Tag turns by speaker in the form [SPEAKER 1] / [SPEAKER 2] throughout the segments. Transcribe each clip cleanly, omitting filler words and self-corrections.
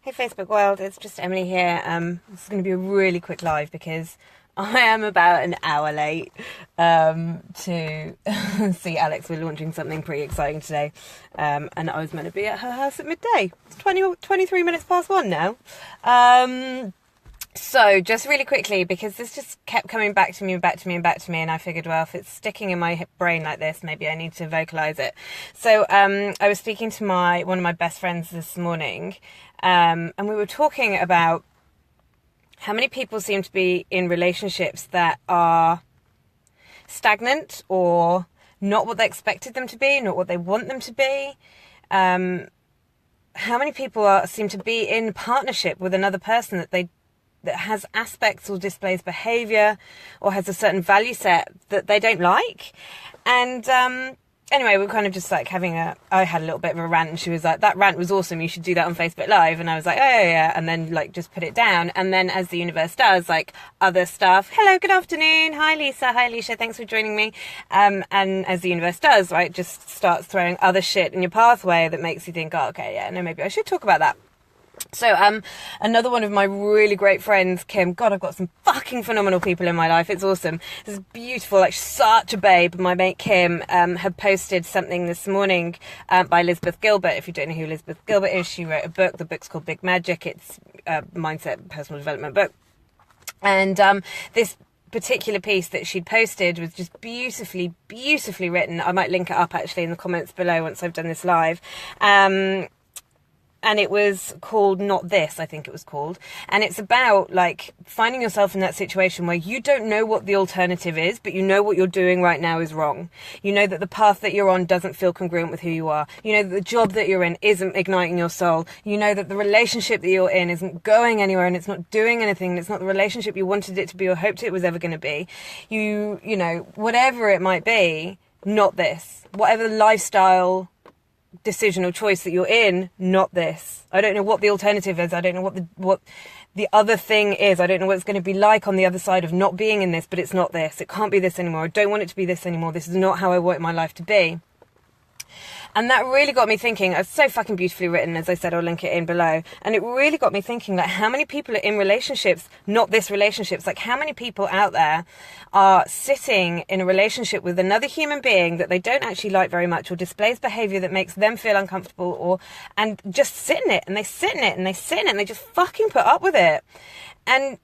[SPEAKER 1] Hey Facebook world, it's just Emily here. This is going to be a really quick live because I am about an hour late to see Alex. We're launching something pretty exciting today, and I was meant to be at her house at midday. It's 23 minutes past 1 now. So just really quickly, because this just kept coming back to me, and I figured, well, if it's sticking in my brain like this, maybe I need to vocalize it. So I was speaking to one of my best friends this morning, and we were talking about how many people seem to be in relationships that are stagnant or not what they expected them to be, not what they want them to be. How many people seem to be in partnership with another person that has aspects or displays behavior or has a certain value set that they don't like. And anyway, we were kind of just like I had a little bit of a rant, and she was like, that rant was awesome, you should do that on Facebook Live. And I was like, oh yeah, and then like just put it down. And then, as the universe does, like other stuff, hello, good afternoon, hi Lisa, hi Alicia, thanks for joining me. And as the universe does, right, just starts throwing other shit in your pathway that makes you think, oh okay, yeah, no, maybe I should talk about that. So another one of my really great friends, Kim, God, I've got some fucking phenomenal people in my life. It's awesome. This is beautiful, like such a babe. My mate Kim had posted something this morning by Elizabeth Gilbert. If you don't know who Elizabeth Gilbert is, she wrote a book. The book's called Big Magic. It's a mindset, personal development book. And this particular piece that she'd posted was just beautifully, beautifully written. I might link it up actually in the comments below once I've done this live. And it was called Not This, I think it was called. And it's about like finding yourself in that situation where you don't know what the alternative is, but you know what you're doing right now is wrong. You know that the path that you're on doesn't feel congruent with who you are. You know that the job that you're in isn't igniting your soul. You know that the relationship that you're in isn't going anywhere and it's not doing anything. And it's not the relationship you wanted it to be or hoped it was ever going to be. You know, whatever it might be, not this. Whatever lifestyle decision or choice that you're in, not this. I don't know what the alternative is. I don't know what the other thing is. I don't know what it's going to be like on the other side of not being in this, but it's not this. It can't be this anymore. I don't want it to be this anymore. This is not how I want my life to be. And that really got me thinking. It's so fucking beautifully written. As I said, I'll link it in below. And it really got me thinking, like, how many people are in relationships, not this relationships, like how many people out there are sitting in a relationship with another human being that they don't actually like very much, or displays behavior that makes them feel uncomfortable, and just sit in it, and they sit in it, and they sit in it, and they just fucking put up with it. And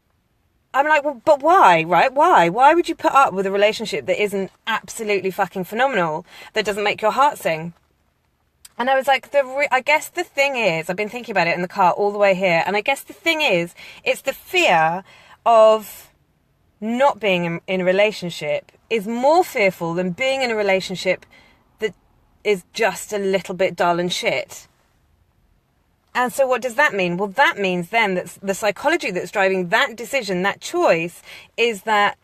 [SPEAKER 1] I'm like, well, but why, right? Why would you put up with a relationship that isn't absolutely fucking phenomenal, that doesn't make your heart sing? And I was like, I guess the thing is, I've been thinking about it in the car all the way here, and I guess the thing is, it's the fear of not being in a relationship is more fearful than being in a relationship that is just a little bit dull and shit. And so what does that mean? Well, that means then that the psychology that's driving that decision, that choice, is that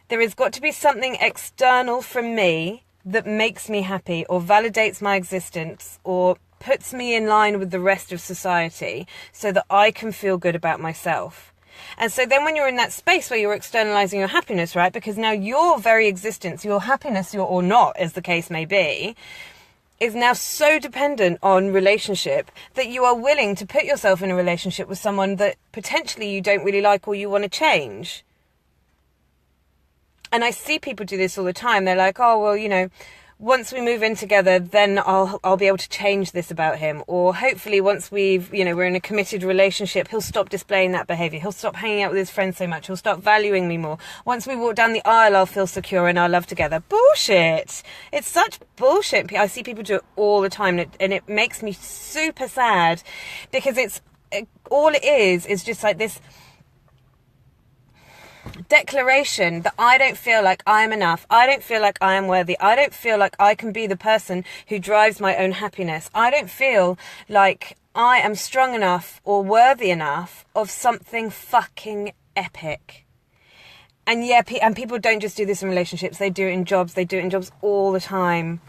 [SPEAKER 1] there has got to be something external from me that makes me happy or validates my existence or puts me in line with the rest of society so that I can feel good about myself. And so then when you're in that space where you're externalizing your happiness, right, because now your very existence, your happiness, or not, as the case may be, is now so dependent on relationship that you are willing to put yourself in a relationship with someone that potentially you don't really like or you want to change. And I see people do this all the time. They're like, oh, well, you know, once we move in together, then I'll be able to change this about him. Or hopefully once we're in a committed relationship, he'll stop displaying that behavior. He'll stop hanging out with his friends so much. He'll start valuing me more. Once we walk down the aisle, I'll feel secure in our love together. Bullshit. It's such bullshit. I see people do it all the time, and it makes me super sad, because all it is just like this declaration that I don't feel like I am enough. I don't feel like I am worthy. I don't feel like I can be the person who drives my own happiness. I don't feel like I am strong enough or worthy enough of something fucking epic. And yeah, and people don't just do this in relationships. They do it in jobs. They do it in jobs all the time.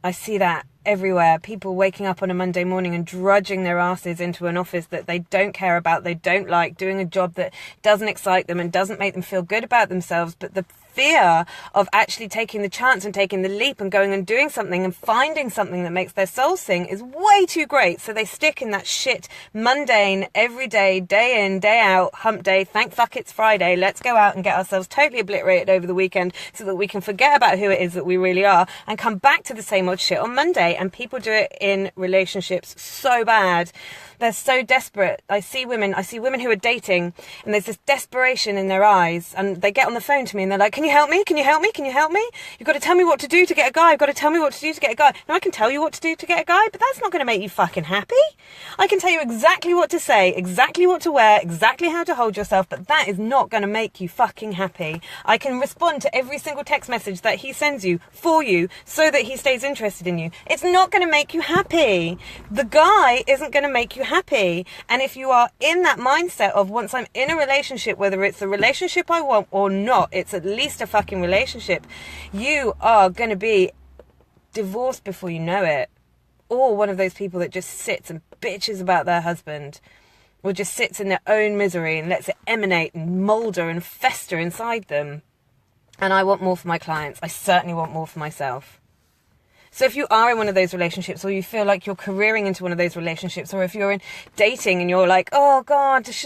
[SPEAKER 1] I see that everywhere. People waking up on a Monday morning and drudging their asses into an office that they don't care about, they don't like, doing a job that doesn't excite them and doesn't make them feel good about themselves, but the fear of actually taking the chance and taking the leap and going and doing something and finding something that makes their soul sing is way too great. So they stick in that shit, mundane, everyday, day in, day out, hump day, thank fuck it's Friday, let's go out and get ourselves totally obliterated over the weekend so that we can forget about who it is that we really are and come back to the same old shit on Monday. And people do it in relationships so bad. They're so desperate. I see women who are dating and there's this desperation in their eyes and they get on the phone to me and they're like, can you help me? Can you help me? Can you help me? You've got to tell me what to do to get a guy. You've got to tell me what to do to get a guy. Now I can tell you what to do to get a guy, but that's not going to make you fucking happy. I can tell you exactly what to say, exactly what to wear, exactly how to hold yourself, but that is not going to make you fucking happy. I can respond to every single text message that he sends you for you so that he stays interested in you. It's not going to make you happy. The guy isn't going to make you happy. And if you are in that mindset of once I'm in a relationship, whether it's the relationship I want or not, it's at least a fucking relationship, you are going to be divorced before you know it. Or one of those people that just sits and bitches about their husband, or just sits in their own misery and lets it emanate and moulder and fester inside them. And I want more for my clients. I certainly want more for myself. So if you are in one of those relationships, or you feel like you're careering into one of those relationships, or if you're in dating and you're like, oh God, is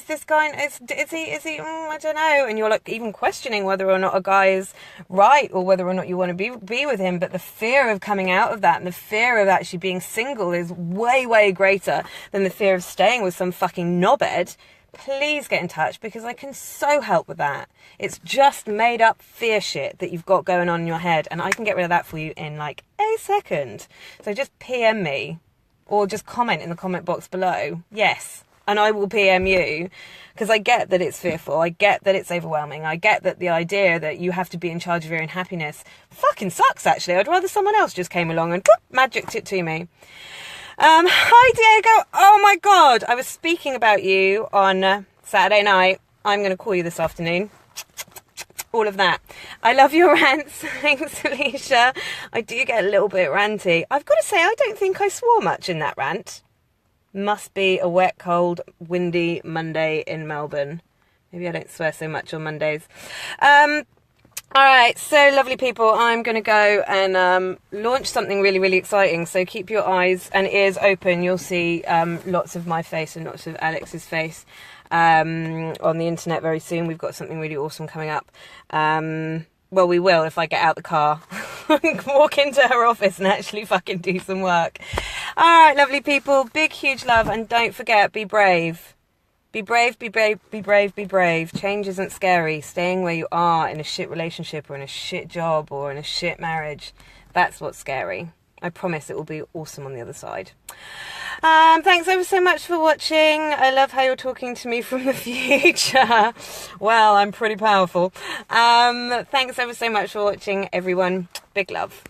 [SPEAKER 1] this guy, is he, I don't know. And you're like even questioning whether or not a guy is right or whether or not you want to be with him. But the fear of coming out of that and the fear of actually being single is way, way greater than the fear of staying with some fucking knobhead. Please get in touch because I can so help with that. It's just made up fear shit that you've got going on in your head, and I can get rid of that for you in like a second. So just PM me or just comment in the comment box below. Yes. And I will PM you because I get that it's fearful. I get that it's overwhelming. I get that the idea that you have to be in charge of your own happiness fucking sucks, actually. I'd rather someone else just came along and whoop, magicked it to me. Hi Diego. Oh my God. I was speaking about you on Saturday night. I'm going to call you this afternoon. All of that. I love your rants. Thanks, Alicia. I do get a little bit ranty. I've got to say, I don't think I swore much in that rant. Must be a wet, cold, windy Monday in Melbourne. Maybe I don't swear so much on Mondays. Alright, so lovely people, I'm going to go and launch something really, really exciting. So keep your eyes and ears open. You'll see lots of my face and lots of Alex's face on the internet very soon. We've got something really awesome coming up. Well, we will if I get out the car and walk into her office and actually fucking do some work. Alright, lovely people, big, huge love. And don't forget, be brave. Be brave, be brave, be brave, be brave. Change isn't scary. Staying where you are in a shit relationship or in a shit job or in a shit marriage, that's what's scary. I promise it will be awesome on the other side. Thanks ever so much for watching. I love how you're talking to me from the future. Well, I'm pretty powerful. Thanks ever so much for watching, everyone. Big love.